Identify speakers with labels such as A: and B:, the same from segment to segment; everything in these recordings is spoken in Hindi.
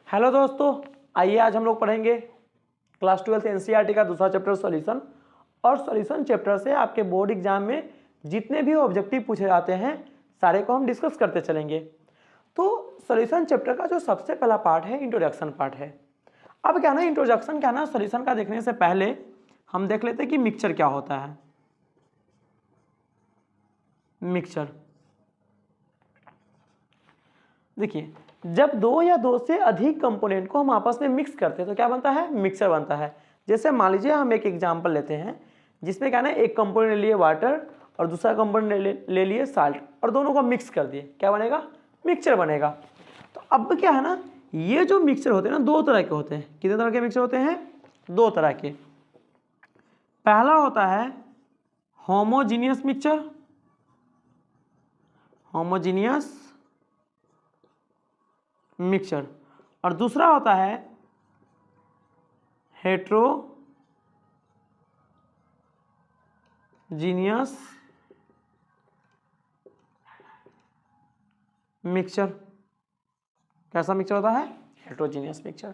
A: हेलो दोस्तों, आइए आज हम लोग पढ़ेंगे क्लास 12 एनसीईआरटी का दूसरा चैप्टर सॉल्यूशन। और सॉल्यूशन चैप्टर से आपके बोर्ड एग्जाम में जितने भी ऑब्जेक्टिव पूछे जाते हैं सारे को हम डिस्कस करते चलेंगे। तो सॉल्यूशन चैप्टर का जो सबसे पहला पार्ट है इंट्रोडक्शन पार्ट है। अब क्या ना, इंट्रोडक्शन क्या ना, सॉल्यूशन का देखने से पहले हम देख लेते हैं कि मिक्सचर क्या होता है। मिक्सचर देखिए, जब दो या दो से अधिक कंपोनेंट को हम आपस में मिक्स करते हैं तो क्या बनता है, मिक्सचर बनता है। जैसे मान लीजिए हम एक एग्जांपल लेते हैं जिसमें क्या ना, एक कंपोनेंट ले लिए वाटर और दूसरा कंपोनेंट ले लिए साल्ट और दोनों को मिक्स कर दिए, क्या बनेगा, मिक्सचर बनेगा। तो अब क्या है ना, ये जो मिक्सचर होते हैं ना दो तरह के होते हैं। कितने तरह के मिक्सचर होते हैं, दो तरह के। पहला होता है होमोजीनियस मिक्सचर, होमोजीनियस मिक्सचर, और दूसरा होता है हेट्रोजीनियस मिक्सचर। कैसा मिक्सचर होता है, हेट्रोजीनियस मिक्सचर।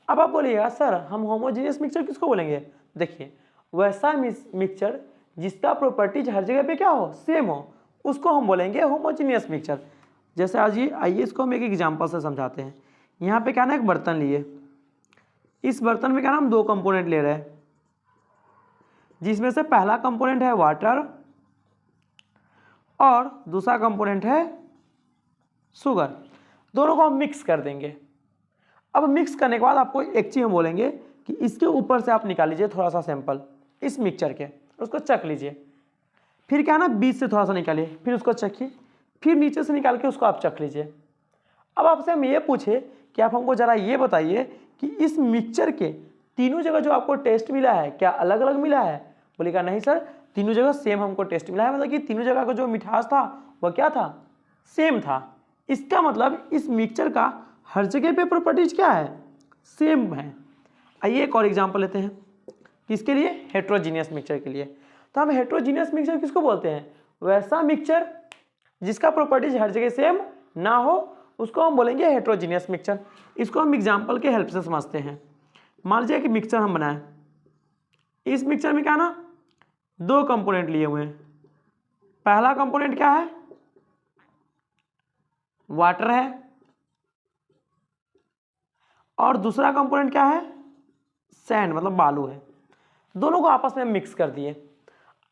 A: अब आप बोलिएगा सर हम होमोजीनियस मिक्सचर किसको बोलेंगे। देखिए, वैसा मिक्सचर जिसका प्रॉपर्टीज हर जगह पे क्या हो, सेम हो, उसको हम बोलेंगे होमोजीनियस मिक्सचर। जैसे आज ये आइए इसको हम एक एग्जांपल से समझाते हैं। यहाँ पे क्या ना, एक बर्तन लिए, इस बर्तन में क्या ना हम दो कंपोनेंट ले रहे हैं, जिसमें से पहला कंपोनेंट है वाटर और दूसरा कंपोनेंट है शुगर। दोनों को हम मिक्स कर देंगे। अब मिक्स करने के बाद आपको एक चीज हम बोलेंगे कि इसके ऊपर से आप निकाल लीजिए थोड़ा सा सैंपल इस मिक्सचर के, उसको चख लीजिए। फिर क्या ना, बीच से थोड़ा सा निकालिए, फिर उसको चखिए, फिर नीचे से निकाल के उसको आप चख लीजिए। अब आपसे हम ये पूछे कि आप हमको जरा ये बताइए कि इस मिक्सचर के तीनों जगह जो आपको टेस्ट मिला है क्या अलग अलग मिला है। बोलेगा नहीं सर, तीनों जगह सेम हमको टेस्ट मिला है, मतलब कि तीनों जगह का जो मिठास था वह क्या था, सेम था। इसका मतलब इस मिक्सचर का हर जगह पे प्रॉपर्टीज क्या है, सेम है। आइए एक और एग्जांपल लेते हैं, किसके लिए, हेट्रोजीनियस मिक्सचर के लिए। तो हम हेट्रोजीनियस मिक्सचर किसको बोलते हैं, वैसा मिक्सचर जिसका प्रॉपर्टीज हर जगह सेम ना हो उसको हम बोलेंगे हेट्रोजीनियस मिक्सचर। इसको हम एग्जांपल के हेल्प से समझते हैं। मान लीजिए कि मिक्सचर हम बनाए, इस मिक्सचर में क्या ना, दो कंपोनेंट लिए हुए हैं। पहला कंपोनेंट क्या है, वाटर है, और दूसरा कंपोनेंट क्या है, सैंड मतलब बालू है। दोनों को आपस में मिक्स कर दिए।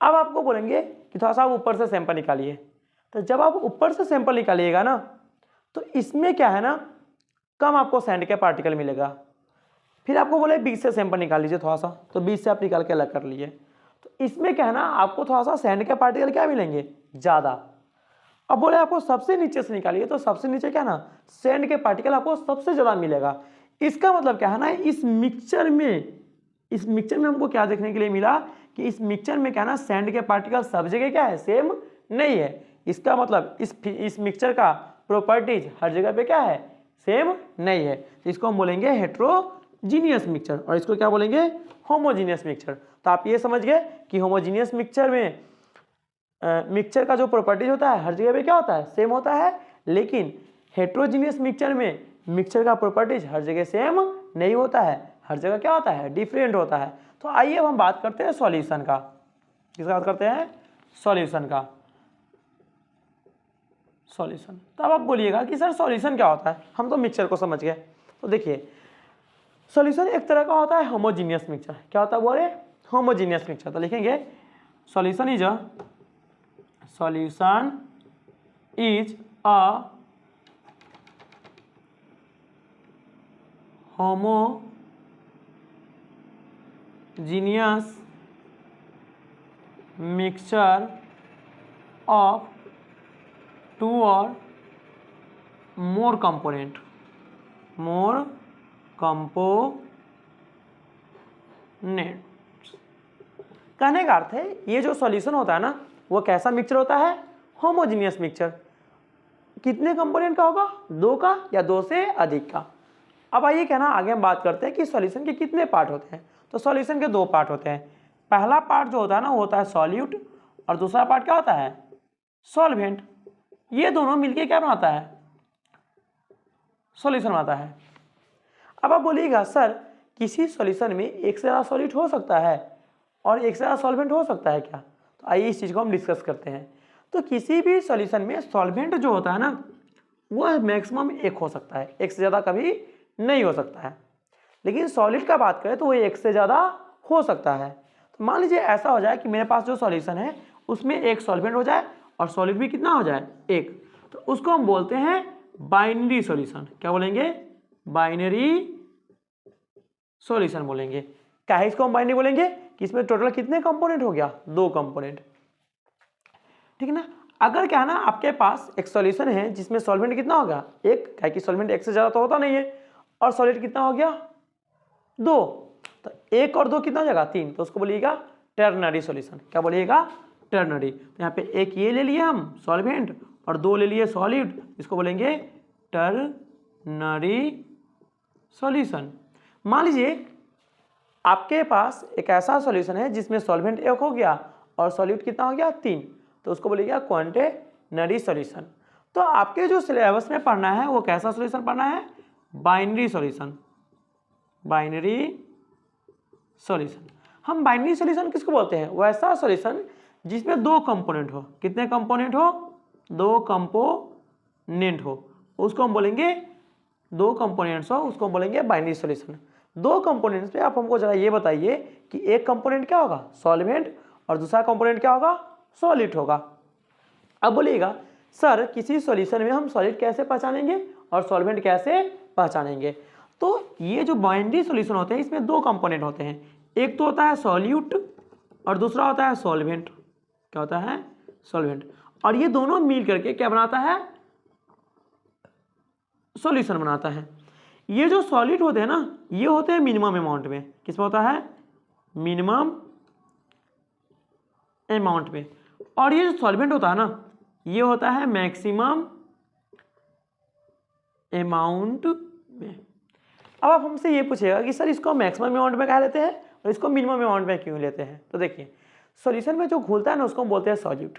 A: अब आपको बोलेंगे कि थोड़ा सा आप ऊपर से सैंपल निकालिए। तो जब आप ऊपर से सैंपल निकालिएगा ना, तो इसमें क्या है ना, कम आपको सैंड के पार्टिकल मिलेगा। फिर आपको बोले बीच से सैंपल निकाल लीजिए थोड़ा सा, तो बीच से आप निकाल के अलग कर लिए। तो इसमें क्या है ना, आपको थोड़ा सा सैंड के पार्टिकल क्या मिलेंगे, ज़्यादा। अब बोले आपको सबसे नीचे से निकालिए, तो सबसे नीचे क्या ना, सैंड के पार्टिकल आपको सबसे ज़्यादा मिलेगा। इसका मतलब क्या है ना, इस मिक्सचर में हमको क्या देखने के लिए मिला कि इस मिक्सचर में क्या ना, सैंड के पार्टिकल सब जगह क्या है, सेम नहीं है। इसका मतलब इस मिक्सचर का प्रॉपर्टीज हर जगह पे क्या है, सेम नहीं है। तो इसको हम बोलेंगे हेट्रोजीनियस मिक्सचर, और इसको क्या बोलेंगे, होमोजीनियस मिक्सचर। तो आप ये समझ गए कि होमोजीनियस मिक्सचर में मिक्सचर का जो प्रॉपर्टीज होता है हर जगह पे क्या होता है, सेम होता है। लेकिन हेट्रोजीनियस मिक्सचर में मिक्सचर का प्रॉपर्टीज हर जगह सेम नहीं होता है, हर जगह क्या होता है, डिफरेंट होता है। तो आइए अब हम बात करते हैं सॉल्यूशन का। किसका बात करते हैं, सॉल्यूशन का। सॉल्यूशन, तो अब आप बोलिएगा कि सर सॉल्यूशन क्या होता है, हम तो मिक्सचर को समझ गए। तो देखिए, सॉल्यूशन एक तरह का होता है होमोजीनियस मिक्सचर। क्या होता है बोले, होमोजीनियस मिक्सचर। तो लिखेंगे solution is a homogeneous mixture of two or more component। कहने का अर्थ है ये जो सॉल्यूशन होता है ना, वो कैसा मिक्सचर होता है, होमोजीनियस मिक्सचर। कितने कंपोनेंट का होगा, दो का या दो से अधिक का। अब आइए क्या ना, आगे हम बात करते हैं कि सॉल्यूशन के कितने पार्ट होते हैं। तो सॉल्यूशन के दो पार्ट होते हैं। पहला पार्ट जो होता है ना, वो होता है सॉल्यूट, और दूसरा पार्ट क्या होता है, सॉल्वेंट। ये दोनों मिलके क्या बनाता है, सॉल्यूशन बनाता है। अब आप बोलिएगा सर किसी सॉल्यूशन में एक से ज़्यादा सॉलिड हो सकता है और एक से ज़्यादा सॉल्वेंट हो सकता है क्या? तो आइए इस चीज़ को हम डिस्कस करते हैं। तो किसी भी सॉल्यूशन में सॉल्वेंट जो होता है ना वो मैक्सिमम एक हो सकता है, एक से ज़्यादा कभी नहीं हो सकता है। लेकिन सॉलिड का बात करें तो वो एक से ज़्यादा हो सकता है। तो मान लीजिए ऐसा हो जाए कि मेरे पास जो सॉल्यूशन है उसमें एक सॉल्वेंट हो जाए और सॉलिड भी कितना हो जाए, एक, तो उसको हम बोलते हैं बाइनरी सॉल्यूशन। क्या बोलेंगे? बाइनरी सॉल्यूशन बोलेंगे। क्या है इसको हम बाइनरी बोलेंगे कि इसमें टोटल कितने कंपोनेंट हो गया, 2 कंपोनेंट, ठीक है ना। अगर क्या है ना आपके पास एक सॉल्यूशन है जिसमें सॉल्वेंट कितना हो गया, एक, क्या कि सॉल्वेंट एक से ज़्यादा तो होता नहीं है, और सॉलिड कितना हो गया, 2, तो 1 और 2 कितना हो जाएगा, 3, तो उसको बोलिएगा टर्नरी सॉल्यूशन। क्या बोलिएगा? टर्नरी। तो यहाँ पे एक ये ले लिए हम सॉल्वेंट और 2 ले लिए सॉलिड, इसको बोलेंगे टर्नरी सॉल्यूशन। मान लीजिए आपके पास एक ऐसा सॉल्यूशन है जिसमें सॉल्वेंट एक हो गया और सॉल्यूट कितना हो गया, 3, तो उसको बोलिएगा क्वांटेनरी सॉल्यूशन। तो आपके जो सिलेबस में पढ़ना है वो कैसा सॉल्यूशन पढ़ना है, बाइनरी सॉल्यूशन। Binary solution. हम बाइनरी सॉल्यूशन किसको बोलते हैं? वैसा सॉल्यूशन जिसमें 2 कंपोनेंट हो। कितने कंपोनेंट हो? 2 कंपोनेंट हो, उसको हम बोलेंगे, 2 कंपोनेंट्स हो उसको हम बोलेंगे बाइनरी सॉल्यूशन। 2 कंपोनेंट्स पे आप हमको जरा ये बताइए कि एक कंपोनेंट क्या होगा, सॉल्वेंट, और दूसरा कंपोनेंट क्या होगा, सॉलिड होगा। अब बोलिएगा सर किसी सॉल्यूशन में हम सॉलिड कैसे पहचानेंगे और सॉल्वेंट कैसे पहचानेंगे? तो ये जो बाइनरी सॉल्यूशन होते हैं इसमें 2 कंपोनेंट होते हैं, एक तो होता है सॉल्यूट और दूसरा होता है सॉल्वेंट। क्या होता है? सॉल्वेंट। और ये दोनों मिल करके क्या बनाता है, सॉल्यूशन बनाता है। ये जो सॉलिड होते हैं ना ये होते हैं मिनिमम अमाउंट में। किसमें होता है? मिनिमम अमाउंट में। और ये जो सॉल्वेंट होता है ना ये होता है मैक्सिमम अमाउंट में। अब आप हमसे ये पूछेगा कि सर इसको मैक्सिमम अमाउंट में कहा लेते हैं और इसको मिनिमम अमाउंट में क्यों लेते हैं? तो देखिए सॉल्यूशन में जो घुलता है ना उसको हम बोलते हैं सॉल्यूट,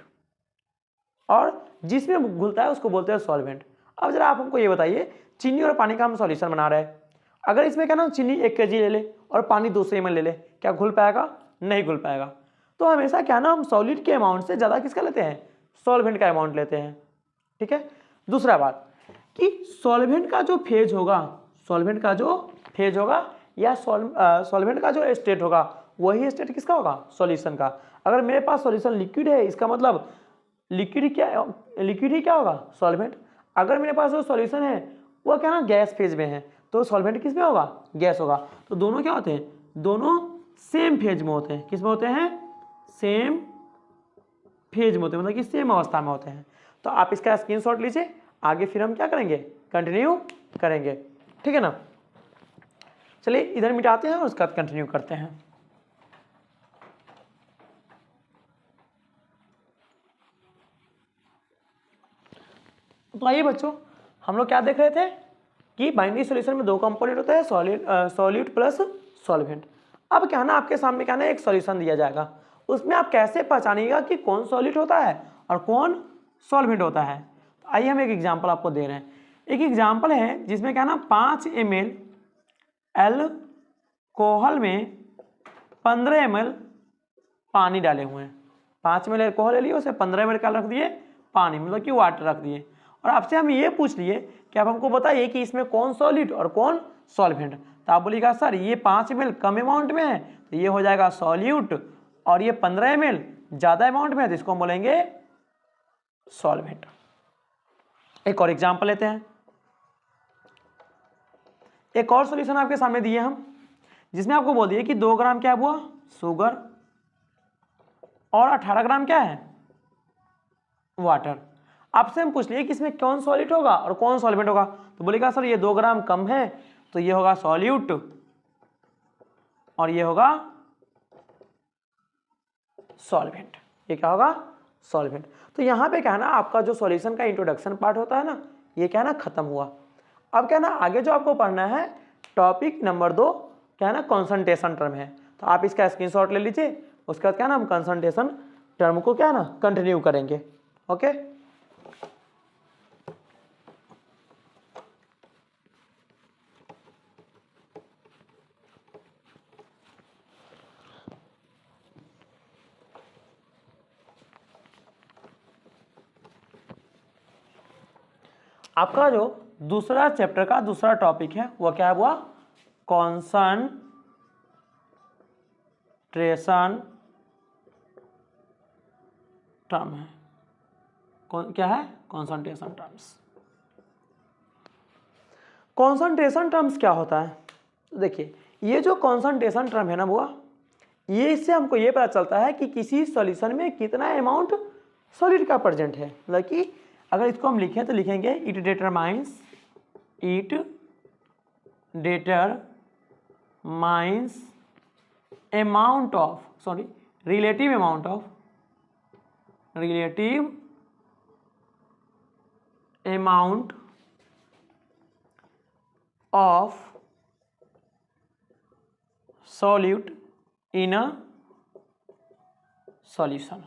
A: और जिसमें घुलता है उसको बोलते हैं सॉल्वेंट। अब जरा आप हमको ये बताइए, चीनी और पानी का हम सॉल्यूशन बना रहे हैं, अगर इसमें क्या ना चीनी 1 kg ले ले और पानी 200 ml ले ले, क्या घुल पाएगा? नहीं घुल पाएगा। तो हमेशा क्या ना हम सॉलिड के अमाउंट से ज़्यादा किसका लेते हैं, सॉल्वेंट का अमाउंट लेते हैं, ठीक है। दूसरा बात कि सॉल्वेंट का जो फेज होगा, सॉल्वेंट का जो फेज होगा या सॉल्वेंट का जो स्टेट होगा वही स्टेट किसका होगा, सॉल्यूशन का। अगर मेरे पास सॉल्यूशन लिक्विड है इसका मतलब लिक्विड ही क्या होगा, सॉल्वेंट। अगर मेरे पास जो सॉल्यूशन है वो क्या ना गैस फेज में है तो सॉल्वेंट किस में होगा, गैस होगा। तो दोनों क्या होते हैं, दोनों सेम फेज में होते हैं। किस में होते हैं? सेम फेज में होते हैं, मतलब कि सेम अवस्था में होते हैं। तो आप इसका स्क्रीनशॉट लीजिए, आगे फिर हम क्या करेंगे, कंटिन्यू करेंगे, ठीक है ना। चलिए इधर मिटाते हैं और उसके बाद कंटिन्यू करते हैं। तो आइए बच्चों, हम लोग क्या देख रहे थे कि बाइनरी सॉल्यूशन में 2 कंपोनेंट होते हैं, सॉल्यूट प्लस सॉल्वेंट। अब क्या ना आपके सामने क्या ना एक सॉल्यूशन दिया जाएगा, उसमें आप कैसे पहचानिएगा कि कौन सॉल्यूट होता है और कौन सॉल्वेंट होता है। तो आइए हम एक एग्जांपल आपको दे रहे हैं। एक एग्जांपल है जिसमें क्या ना 5 ml एल्कोहल में 15 ml पानी डाले हुए हैं। 5 ml एल्कोहल ले लिए, उसे 15 ml क्या रख दिए, पानी, मतलब कि वाटर रख दिए। और आपसे हम ये पूछ लिए कि आप हमको बताइए कि इसमें कौन सॉलिड और कौन सॉल्वेंट। तो आप बोलिएगा सर ये 5 ml कम अमाउंट में है तो ये हो जाएगा सॉल्यूट, और ये 15 ml ज़्यादा अमाउंट में है तो इसको हम बोलेंगे सॉल्वेंट। एक और एग्जाम्पल लेते हैं। एक और सॉल्यूशन आपके सामने दिए हम जिसमें आपको बोल दिए कि 2 ग्राम क्या हुआ, शुगर, और 18 ग्राम क्या है, वाटर। आपसे हम पूछ लिए कि इसमें कौन सॉलिड होगा और कौन सॉल्वेंट होगा। तो बोलेगा सर ये 2 ग्राम कम है तो ये होगा सॉल्यूट और ये होगा सॉल्वेंट। ये क्या होगा, सॉल्वेंट। तो यहाँ पे क्या है ना आपका जो सॉल्यूशन का इंट्रोडक्शन पार्ट होता है ना ये क्या है ना खत्म हुआ। अब क्या है ना आगे जो आपको पढ़ना है टॉपिक नंबर 2 क्या है ना कंसंट्रेशन टर्म है। तो आप इसका स्क्रीनशॉट ले लीजिए, उसके बाद क्या ना हम कंसंट्रेशन टर्म को क्या है ना कंटिन्यू करेंगे। ओके, आपका जो दूसरा चैप्टर का दूसरा टॉपिक है वो क्या है, वो कॉन्संट्रेशन टर्म है। क्या है? Concentration terms. कॉन्संट्रेशन टर्म्स क्या होता है? देखिए, ये जो कॉन्संट्रेशन टर्म है ना बुआ, ये इससे हमको ये पता चलता है कि किसी सॉल्यूशन में कितना अमाउंट सॉलिड का प्रेजेंट है। मतलब कि अगर इसको हम लिखें तो लिखेंगे it determines amount of relative amount of solute in a solution.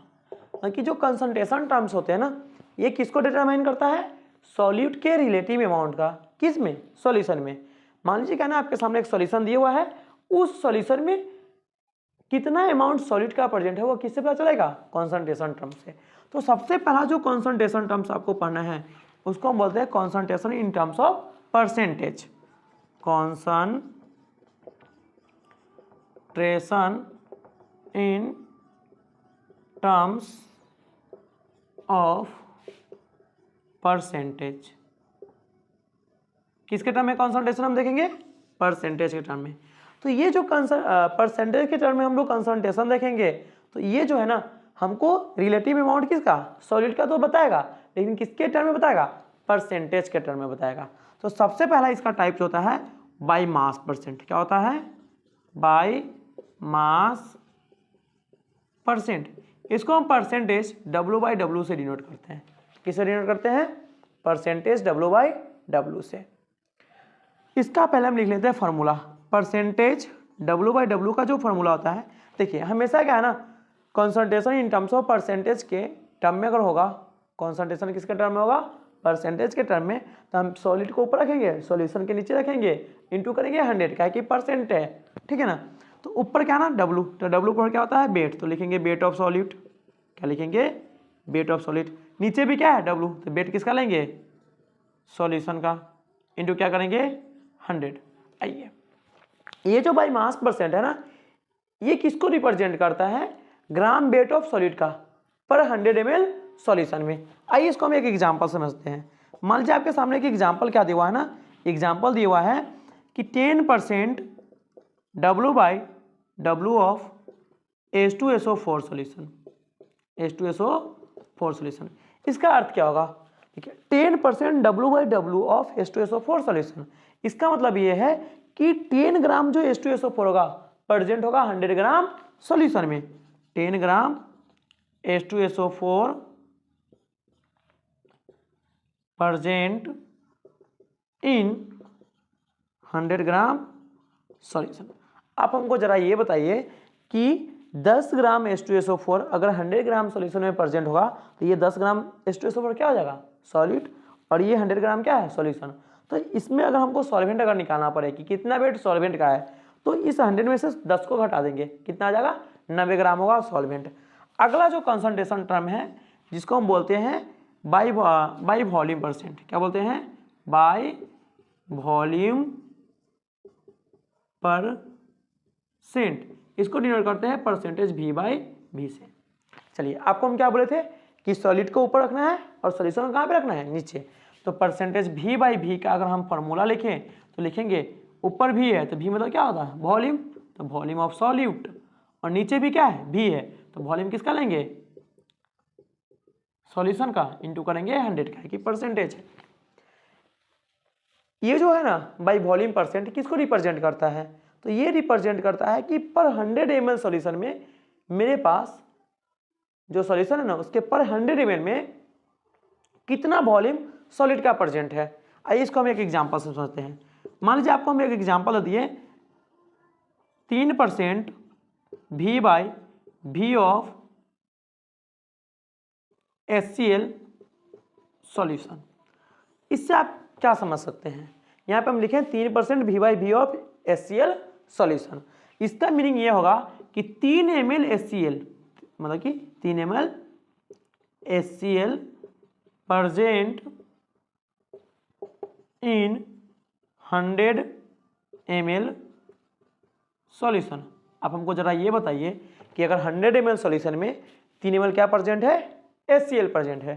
A: कि जो कंसंट्रेशन टर्म्स होते हैं ना, ये किसको डिटरमाइन करता है? सॉल्यूट के रिलेटिव अमाउंट का। किस में? सॉल्यूशन में। मान लीजिए क्या ना, आपके सामने एक सॉल्यूशन दिया हुआ है, उस सॉल्यूशन में कितना अमाउंट सॉल्यूट का प्रेजेंट है वो किससे पता चलेगा? कॉन्संट्रेशन टर्म से। तो सबसे पहला जो कॉन्संट्रेशन टर्म्स आपको पढ़ना है उसको हम बोलते हैं concentration in terms of percentage. Concentration in terms of percentage. किसके टर्म में कॉन्संट्रेशन हम देखेंगे? परसेंटेज के टर्म में। तो ये जो परसेंटेज के टर्म में हम लोग कंसंट्रेशन देखेंगे, तो ये जो है ना हमको रिलेटिव अमाउंट किसका? सॉलिड का तो बताएगा, लेकिन किसके टर्म में बताएगा? परसेंटेज के टर्म में बताएगा। तो सबसे पहला इसका टाइप होता है बाय मास परसेंट। क्या होता है? By mass percent. इसको हम परसेंटेज W/W से डिनोट करते हैं। किससे डिनोट करते हैं? परसेंटेज W/W से। इसका पहले हम लिख लेते हैं फॉर्मूला। परसेंटेज W/W का जो फॉर्मूला होता है, देखिए हमेशा क्या है ना, concentration in terms of percentage के टर्म में अगर होगा, कॉन्संट्रेशन किसके टर्म में होगा? परसेंटेज के टर्म में, तो हम सॉलिड को ऊपर रखेंगे, सॉल्यूशन के नीचे रखेंगे, इंटू करेंगे 100 का, कि परसेंट है, ठीक है ना। तो ऊपर क्या ना W, तो W पर क्या होता है? वेट, तो लिखेंगे वेट ऑफ सॉल्यूट। क्या लिखेंगे? Weight of solute. नीचे भी क्या है? W, तो वेट किसका लेंगे? सॉल्यूशन का, इंटू क्या करेंगे? 100। आइए, ये जो बाई मास परसेंट है ना, ये किसको रिप्रेजेंट करता है? ग्राम वेट ऑफ सॉलिड का पर 100 ml सॉल्यूशन में। आइए इसको हम एक एग्जांपल समझते हैं। मान लीजिए आपके सामने एक एग्जांपल क्या दिया हुआ है ना, एग्जांपल दिया हुआ है कि 10% W/W of H2SO4 solution. H2SO4 solution, इसका अर्थ क्या होगा? ठीक है, 10% W/W ऑफ H2SO4 सॉल्यूशन, इसका मतलब ये है कि 10 ग्राम जो H2SO4 होगा प्रेजेंट होगा 100 ग्राम सॉल्यूशन में। 10 ग्राम H2SO4 present in 100 gram solution. आप हमको जरा ये बताइए कि 10 ग्राम H2SO4 अगर 100 ग्राम सॉल्यूशन में प्रेजेंट होगा तो ये 10 ग्राम H2SO4 क्या हो जाएगा? सॉल्यूट, और ये 100 ग्राम क्या है? सॉल्यूशन। तो इसमें अगर हमको सॉल्वेंट अगर निकालना पड़े कि कितना वेट सॉल्वेंट का है, तो इस 100 में से 10 को घटा देंगे, कितना आ जाएगा? 90 ग्राम होगा सॉल्वेंट। अगला जो कंसंट्रेशन टर्म है जिसको हम बोलते हैं बाई वॉल्यूम परसेंट। क्या बोलते हैं? By volume percent. इसको डिनोट करते हैं परसेंटेज V/V से। चलिए, आपको हम क्या बोले थे कि सॉलिड को ऊपर रखना है और सॉल्यूशन कहाँ पे रखना है? नीचे। तो परसेंटेज V/V का अगर हम फॉर्मूला लिखें तो लिखेंगे ऊपर V है तो V मतलब क्या होता है? वॉल्यूम, तो वॉल्यूम ऑफ सॉल्यूट, और नीचे भी क्या है? V है, तो वॉल्यूम किसका लेंगे? सॉल्यूशन का, इंटू करेंगे 100 का, कि परसेंटेज है। ये जो है ना बाई वॉल्यूम परसेंट किसको रिप्रेजेंट करता है? तो ये रिप्रेजेंट करता है कि पर 100 ml सॉल्यूशन में मेरे पास जो सॉल्यूशन है ना उसके पर 100 ml में कितना वॉल्यूम सॉलिड का प्रेजेंट है। आइए इसको हम एक एग्जांपल से समझते हैं। मान लीजिए आपको हम एक एग्जांपल दिए 3% V/V ऑफ HCl सॉल्यूशन। इससे आप क्या समझ सकते हैं? यहाँ पे हम लिखें 3% V/V ऑफ HCl सॉल्यूशन। इसका मीनिंग ये होगा कि 3 ml HCl, मतलब कि 3 ml HCl present in 100 ml solution. अब हमको जरा ये बताइए कि अगर 100 ml सॉल्यूशन में 3 ml क्या प्रेजेंट है, HCl प्रेजेंट है,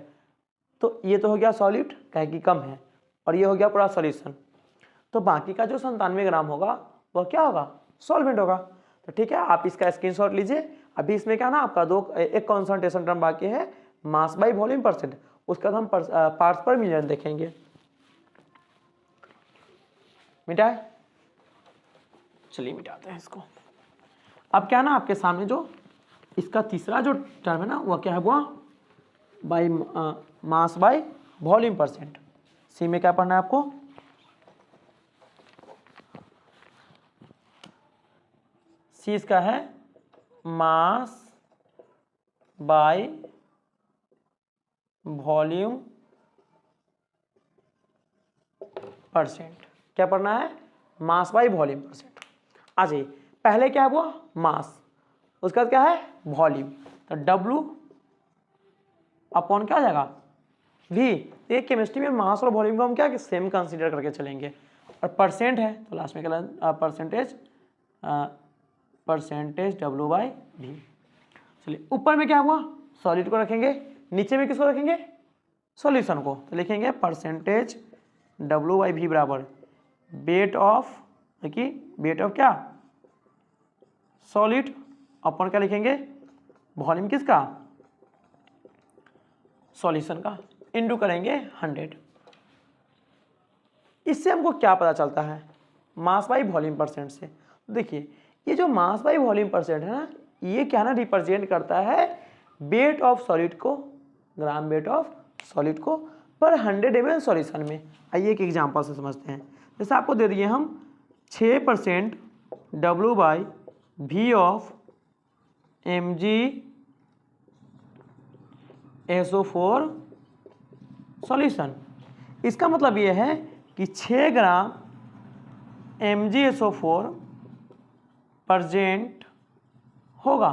A: तो ये तो हो गया सॉल्यूट कहे कि कम है, और ये हो गया पूरा सॉल्यूशन। तो बाकी का जो 97 ग्राम होगा वह क्या होगा, सॉल्वेंट होगा। तो ठीक है, आप इसका स्क्रीनशॉट लीजिए। अभी इसमें क्या ना आपका एक कॉन्सेंट्रेशन टर्म बाकी है, मास बाई वॉल्यूम परसेंट, उसका हम पार्ट्स पर मिलियन देखेंगे। मिटाए, चलिए मिटाते हैं इसको। अब क्या ना आपके सामने जो इसका तीसरा जो टर्म है ना वह क्या है, वह by mass by volume percent. C में क्या पढ़ना है आपको, सी इसका है मास बाई वॉल्यूम परसेंट। क्या पढ़ना है, मास बाई वॉल्यूम परसेंट। आ जाइए, पहले क्या है वो मास, उसका क्या है वॉल्यूम, तो W अपॉन क्या आ जाएगा V। एक केमिस्ट्री में मास और वॉल्यूम को हम क्या सेम कंसीडर करके चलेंगे, और परसेंट है तो लास्ट में क्या परसेंटेज W बाई V। चलिए, ऊपर में क्या हुआ, सॉलिड को रखेंगे, नीचे में किसको रखेंगे, सॉल्यूशन को। तो लिखेंगे परसेंटेज W बाई V बराबर वेट ऑफ, देखिए वेट ऑफ क्या, सॉलिड, अपन क्या लिखेंगे, वॉल्यूम किसका, सॉल्यूशन का, इनटू करेंगे 100। इससे हमको क्या पता चलता है, मास बाई वॉल्यूम परसेंट से। देखिए ये जो मास बाई वॉल्यूम परसेंट है ना, ये क्या ना रिप्रेजेंट करता है वेट ऑफ सॉलिड को, ग्राम वेट ऑफ सॉलिड को पर 100 ml सॉल्यूशन में। आइए एक एग्जांपल से समझते हैं। जैसे आपको दे दिए हम 6% W by V of MgSO4 solution. इसका मतलब ये है कि 6 ग्राम MgSO4 प्रेजेंट होगा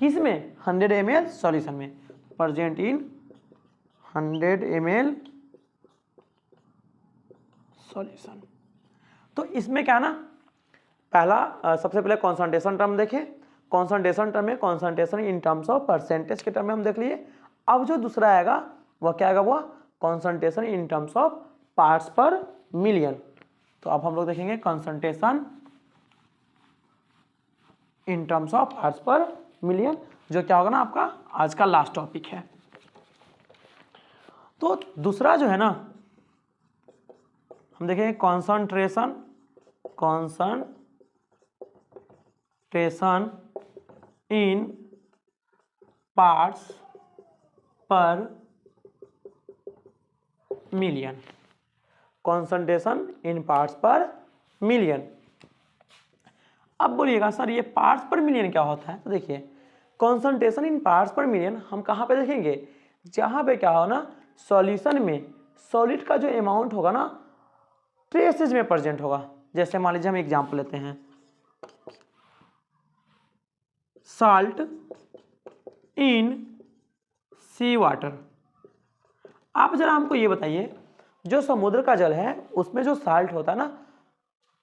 A: किस में, 100 ml सॉल्यूशन में, प्रेजेंट इन 100 ml सॉल्यूशन। तो इसमें क्या ना, पहला सबसे पहले कॉन्सेंट्रेशन टर्म देखें, कॉन्सेंट्रेशन टर्म में concentration in terms of percentage के टर्म में हम देख लिए। अब जो दूसरा आएगा वह क्या आएगा, वह concentration in terms of parts पर मिलियन। तो अब हम लोग देखेंगे concentration in terms of parts पर मिलियन, जो क्या होगा ना आपका आज का लास्ट टॉपिक है। तो दूसरा जो है ना, हम देखेंगे कॉन्सेंट्रेशन इन पार्ट्स पर मिलियन, कॉन्सेंट्रेशन इन पार्ट्स पर मिलियन। अब बोलिएगा सर ये पार्ट्स पर मिलियन क्या होता है, तो देखिए कॉन्सेंट्रेशन इन पार्ट्स पर मिलियन हम कहाँ पे देखेंगे, जहाँ पे क्या हो ना सॉल्यूशन में सॉलिड का जो अमाउंट होगा ना ट्रेसेज में प्रेजेंट होगा। जैसे मान लीजिए हम एग्जांपल लेते हैं, साल्ट इन सी वाटर। आप जरा हमको ये बताइए, जो समुद्र का जल है उसमें जो साल्ट होता है ना,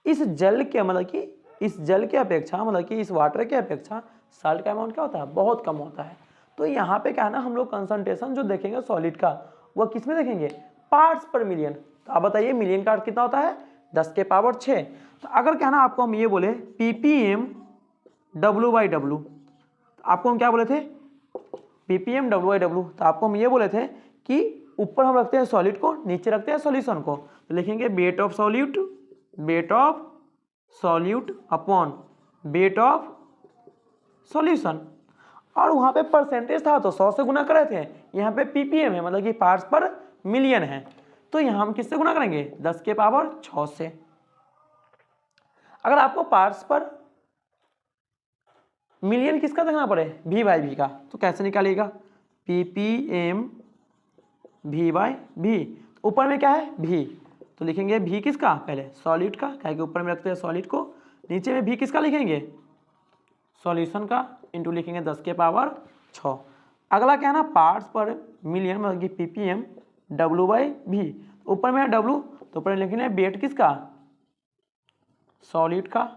A: इस जल के मतलब कि इस जल के अपेक्षा मतलब कि इस वाटर के अपेक्षा साल्ट का अमाउंट क्या होता है, बहुत कम होता है। तो यहाँ पे क्या है ना, हम लोग कंसंट्रेशन जो देखेंगे सॉलिड का वह किस में देखेंगे, पार्ट्स पर मिलियन। तो आप बताइए मिलियन का अर्थ कितना होता है, 10 के पावर 6। तो अगर क्या ना आपको हम ये बोले ppm W/W, तो आपको हम क्या बोले थे, ppm W/W, तो आपको हम ये बोले थे कि ऊपर हम रखते हैं सॉलिड को, नीचे रखते हैं सॉल्यूशन को। तो लिखेंगे weight of solute upon weight of solution, और वहाँ पे परसेंटेज था तो 100 से गुना करे थे, यहाँ पे ppm है मतलब कि पार्ट्स पर मिलियन है, तो यहाँ हम किससे गुना करेंगे, 10 के पावर 6 से। अगर आपको पार्ट्स पर मिलियन किसका देखना पड़े, V/V का, तो कैसे निकालिएगा, ppm V/V। ऊपर में क्या है V, तो लिखेंगे V किसका, पहले सॉलिड का, क्या कि ऊपर में रखते हैं सॉलिड को, नीचे में V किसका लिखेंगे, सॉल्यूशन का, इंटू लिखेंगे 10 के पावर 6। अगला क्या है ना पार्ट्स पर मिलियन मतलब कि ppm W/V, ऊपर में है W तो ऊपर लिखेंगे वेट किसका, सॉलिड का,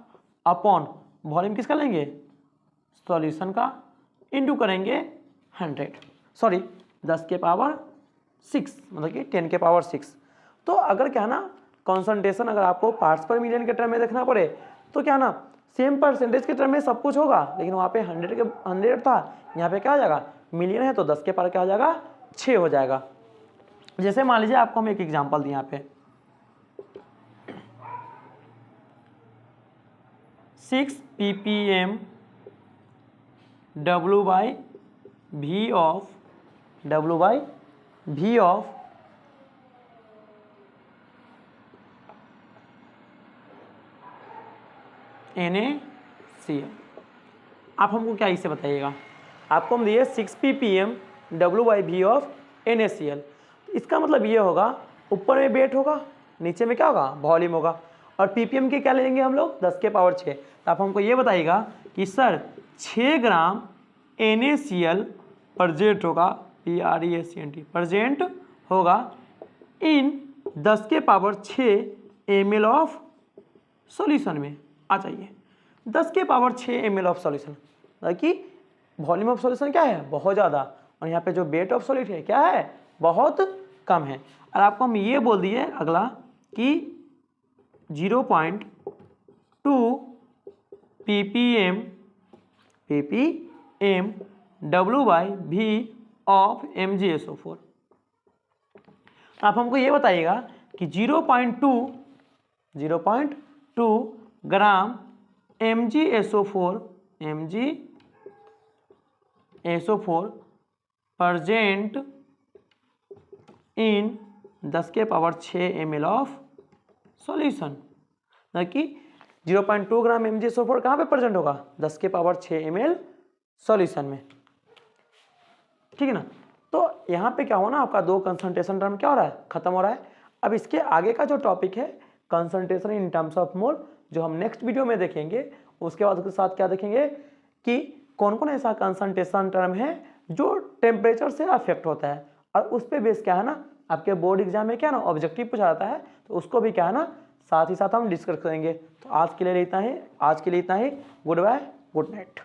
A: अपॉन वॉल्यूम किसका लेंगे, सॉल्यूशन का, इंटू करेंगे 100, सॉरी 10 के पावर 6 मतलब कि 10 के पावर 6। तो अगर क्या ना कॉन्सेंट्रेशन अगर आपको पार्ट्स पर मिलियन के टर्म में देखना पड़े तो क्या ना सेम परसेंटेज के टर्म में सब कुछ होगा, लेकिन वहाँ पे 100 था, यहाँ पे क्या आ जाएगा मिलियन है तो 10 के पावर क्या आ जाएगा 6 हो जाएगा। जैसे मान लीजिए आपको हम एक एग्जांपल दिए यहाँ पे 6 ppm W by V of NaCl। आप हमको क्या इससे बताइएगा, आपको हम दिए 6 ppm W by V of NaCl। इसका मतलब ये होगा ऊपर में वेट होगा, नीचे में क्या होगा वॉल्यूम होगा, और ppm के क्या लेंगे हम लोग 10 के पावर 6। तो आप हमको ये बताइएगा कि सर 6 ग्राम NaCl प्रेजेंट होगा, PRESENT प्रेजेंट होगा इन 10 के पावर 6 ml ऑफ सॉल्यूशन में। आ जाइए 10 के पावर 6 ml ऑफ सॉल्यूशन, कि वॉल्यूम ऑफ सॉल्यूशन क्या है बहुत ज़्यादा, और यहाँ पे जो वेट ऑफ सॉलिड है क्या है बहुत कम है। और आपको हम ये बोल दिए अगला कि 0.2 ppm W by V of MgSO4। आप हमको ये बताइएगा कि 0.2 ग्राम MgSO4 प्रेजेंट इन 10 के पावर 6 ml ऑफ सॉल्यूशन, कि 0.2 ग्राम MgSO4 कहाँ पे प्रेजेंट होगा 10 के पावर 6 ml सॉल्यूशन में, ठीक है ना। तो यहाँ पे क्या हो ना आपका दो कंसंट्रेशन टर्म क्या हो रहा है खत्म हो रहा है। अब इसके आगे का जो टॉपिक है concentration in terms of mole, जो हम नेक्स्ट वीडियो में देखेंगे, उसके बाद उसके साथ क्या देखेंगे कि कौन कौन ऐसा कंसंट्रेशन टर्म है जो टेम्परेचर से अफेक्ट होता है, और उस पर बेस क्या है ना आपके बोर्ड एग्जाम में क्या ना ऑब्जेक्टिव पूछा जाता है, तो उसको भी क्या है ना साथ ही साथ हम डिस्कस करेंगे। तो आज के लिए इतना ही, गुड बाय, गुड नाइट।